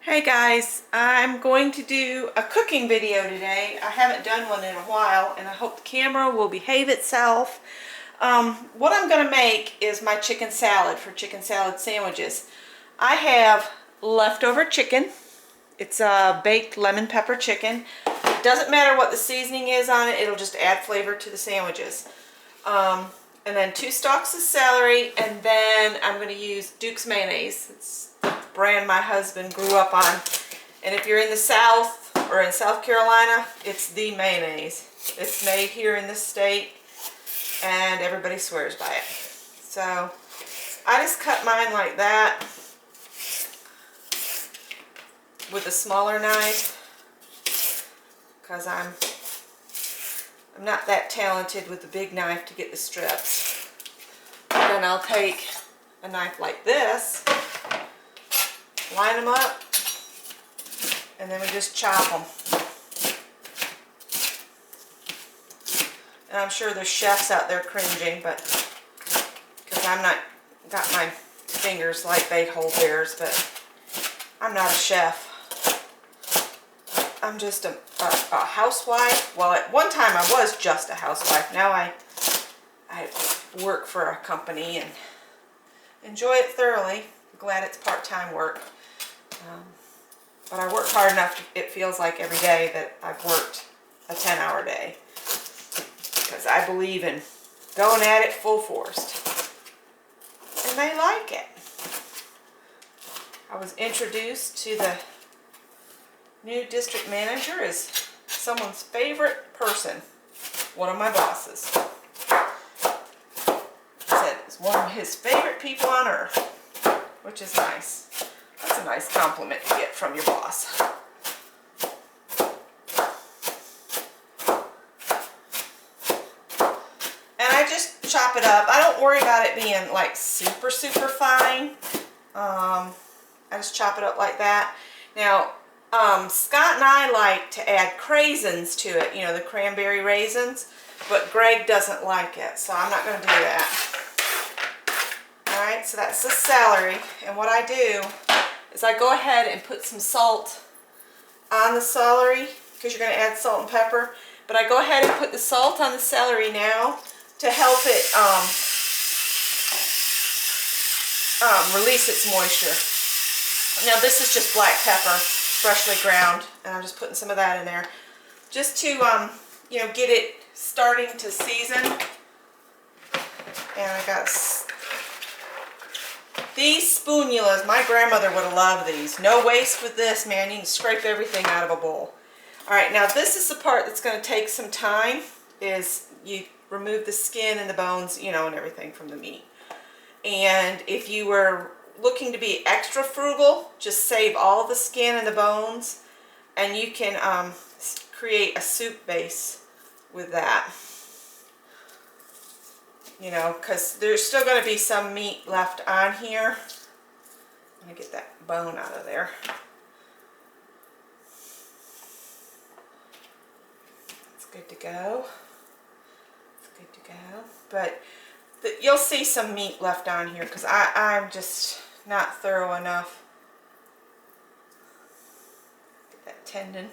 Hey guys, I'm going to do a cooking video today. I haven't done one in a while and I hope the camera will behave itself. What I'm going to make is my chicken salad for chicken salad sandwiches. I have leftover chicken. It's a baked lemon pepper chicken. It doesn't matter what the seasoning is on it, it'll just add flavor to the sandwiches. And then 2 stalks of celery, and then I'm going to use Duke's mayonnaise. It's the brand my husband grew up on. And if you're in the South or in South Carolina, it's the mayonnaise. It's made here in this state and everybody swears by it. So I just cut mine like that with a smaller knife because I'm not that talented with the big knife to get the strips. Then I'll take a knife like this, line them up, and then we just chop them. And I'm sure there's chefs out there cringing, but because I'm not got my fingers like they hold theirs, but I'm not a chef. I'm just a housewife. Well, at one time I was just a housewife. Now I work for a company and enjoy it thoroughly. I'm glad it's part-time work. But I work hard enough, it feels like every day that I've worked a 10-hour day. Because I believe in going at it full force. And they like it. I was introduced to the new district manager as someone's favorite person, one of my bosses. He said it's one of his favorite people on earth, which is nice. That's a nice compliment to get from your boss. And I just chop it up. I don't worry about it being like super fine. I just chop it up like that. Now, Scott and I like to add craisins to it, you know, the cranberry raisins, but Greg doesn't like it, so I'm not going to do that. Alright, so that's the celery, and what I do is I go ahead and put some salt on the celery, because you're going to add salt and pepper, but I go ahead and put the salt on the celery now to help it release its moisture. Now this is just black pepper, freshly ground, and I'm just putting some of that in there just to you know, get it starting to season. And I got these spatulas. My grandmother would have loved these. No waste with this, man. You can scrape everything out of a bowl. Alright, now this is the part that's going to take some time, is you remove the skin and the bones, you know, and everything from the meat. And if you were looking to be extra frugal, just save all the skin and the bones, and you can create a soup base with that. You know, because there's still going to be some meat left on here. I'm going to get that bone out of there. It's good to go. It's good to go. But you'll see some meat left on here because I'm just not thorough enough. Get that tendon.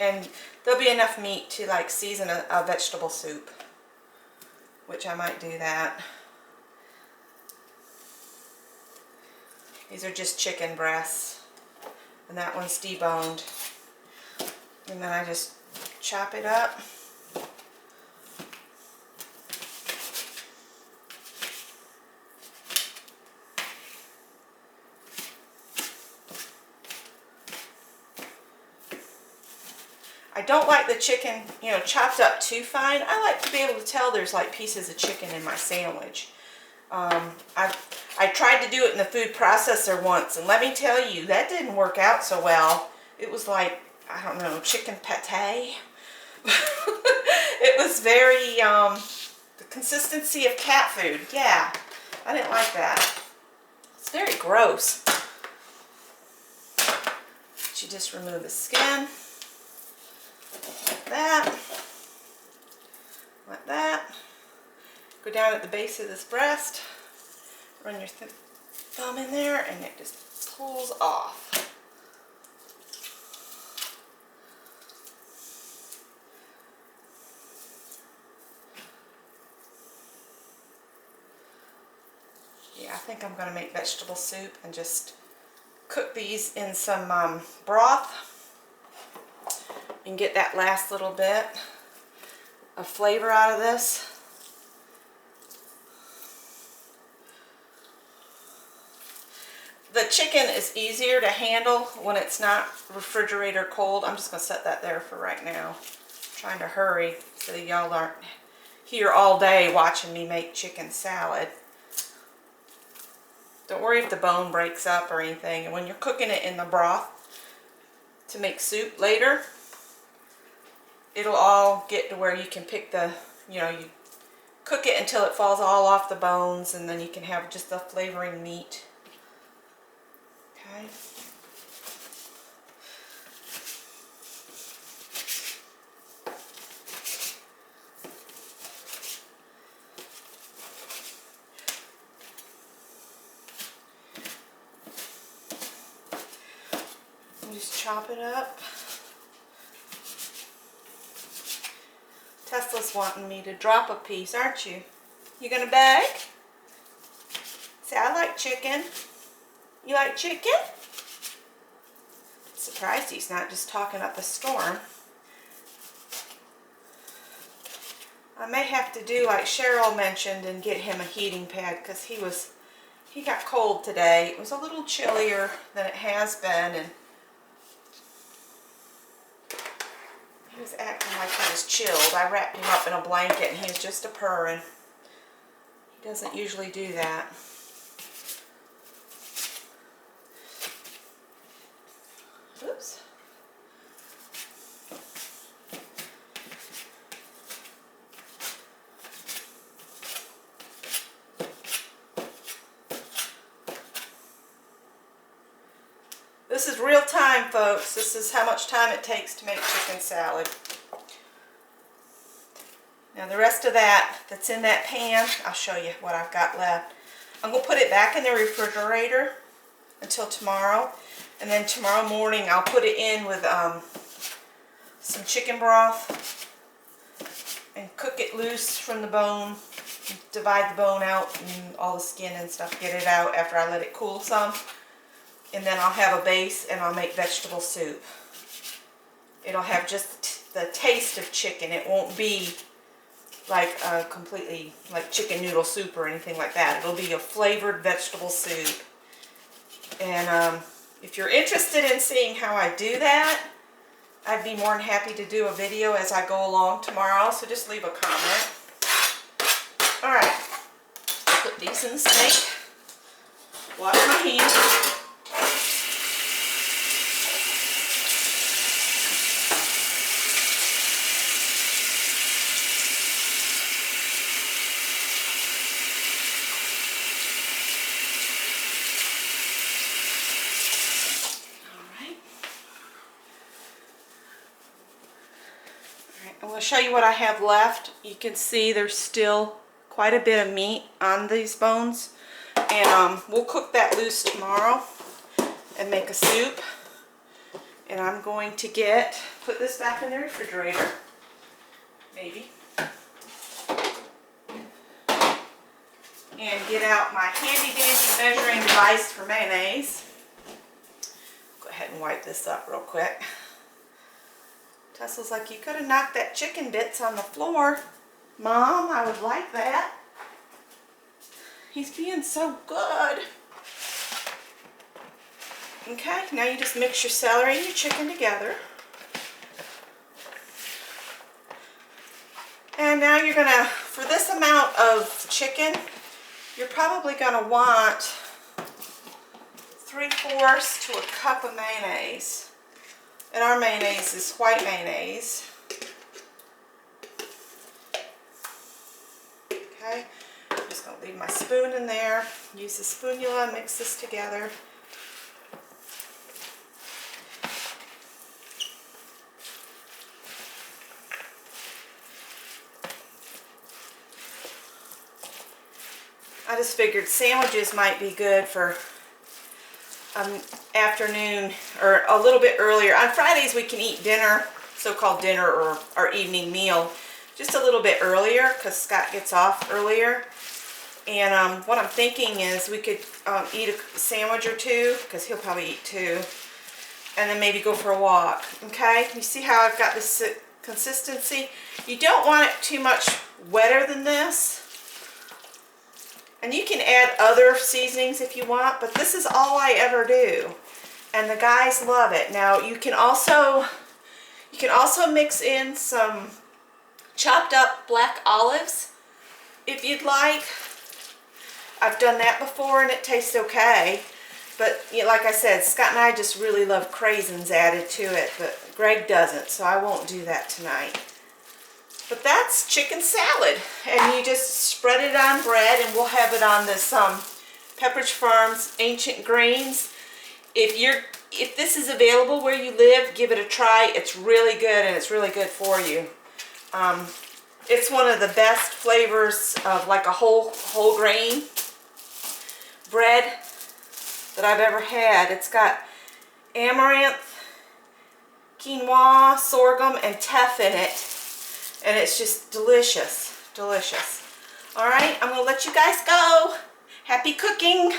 And there'll be enough meat to like season a vegetable soup, which I might do that. These are just chicken breasts, and that one's deboned. And then I just chop it up. I don't like the chicken, you know, chopped up too fine. I like to be able to tell there's like pieces of chicken in my sandwich. I tried to do it in the food processor once, and let me tell you, that didn't work out so well. It was like, I don't know, chicken pate. It was very, the consistency of cat food. Yeah, I didn't like that. It's very gross. But you just remove the skin. Like that. Go down at the base of this breast, run your thumb in there and it just pulls off. Yeah, I think I'm going to make vegetable soup and just cook these in some broth and get that last little bit of flavor out of this. The chicken is easier to handle when it's not refrigerator cold. I'm just going to set that there for right now. I'm trying to hurry so that y'all aren't here all day watching me make chicken salad. Don't worry if the bone breaks up or anything. And when you're cooking it in the broth to make soup later, it'll all get to where you can pick the, you cook it until it falls all off the bones, and then you can have just the flavoring meat. Okay. Just chop it up. Tesla's wanting me to drop a piece, aren't you? You gonna beg? Say, I like chicken. You like chicken? Surprised he's not just talking up a storm. I may have to do like Cheryl mentioned and get him a heating pad, because he got cold today. It was a little chillier than it has been, and he was acting like he was chilled. I wrapped him up in a blanket and he was just a purring. He doesn't usually do that. Oops. This is real time, folks. This is how much time it takes to make chicken salad. Now the rest of that's in that pan, I'll show you what I've got left. I'm going to put it back in the refrigerator until tomorrow. And then tomorrow morning I'll put it in with some chicken broth and cook it loose from the bone. Divide the bone out and all the skin and stuff. Get it out after I let it cool some. And then I'll have a base and I'll make vegetable soup. It'll have just the taste of chicken. It won't be like completely like chicken noodle soup or anything like that. It'll be a flavored vegetable soup. And if you're interested in seeing how I do that, I'd be more than happy to do a video as I go along tomorrow. So just leave a comment. Alright. I'll put these in the sink. Wash my hands. I'm going to show you what I have left. You can see there's still quite a bit of meat on these bones. And we'll cook that loose tomorrow and make a soup. And I'm going to put this back in the refrigerator. Maybe. And get out my handy dandy measuring device for mayonnaise. Go ahead and wipe this up real quick. Tesla's like, you could have knocked that chicken bits on the floor. Mom, I would like that. He's being so good. Okay, now you just mix your celery and your chicken together. And now you're gonna, for this amount of chicken, you're probably gonna want 3/4 to a cup of mayonnaise. And our mayonnaise is white mayonnaise. Okay, I'm just going to leave my spoon in there. Use the spoonula, mix this together. I just figured sandwiches might be good for afternoon or a little bit earlier. On Fridays we can eat dinner, so-called dinner or our evening meal, just a little bit earlier because Scott gets off earlier. And what I'm thinking is we could eat a sandwich or two, because he'll probably eat two, and then maybe go for a walk. Okay, you see how I've got this consistency? You don't want it too much wetter than this. And you can add other seasonings if you want, but this is all I ever do. And the guys love it. Now you can also mix in some chopped up black olives if you'd like. I've done that before and it tastes okay. But you know, like I said, Scott and I just really love craisins added to it, but Greg doesn't, so I won't do that tonight. But that's chicken salad, and you just spread it on bread, and we'll have it on this Pepperidge Farms Ancient Greens. If this is available where you live, give it a try. It's really good, and it's really good for you. It's one of the best flavors of like a whole grain bread that I've ever had. It's got amaranth, quinoa, sorghum, and teff in it. And it's just delicious, delicious. All right, I'm gonna let you guys go. Happy cooking.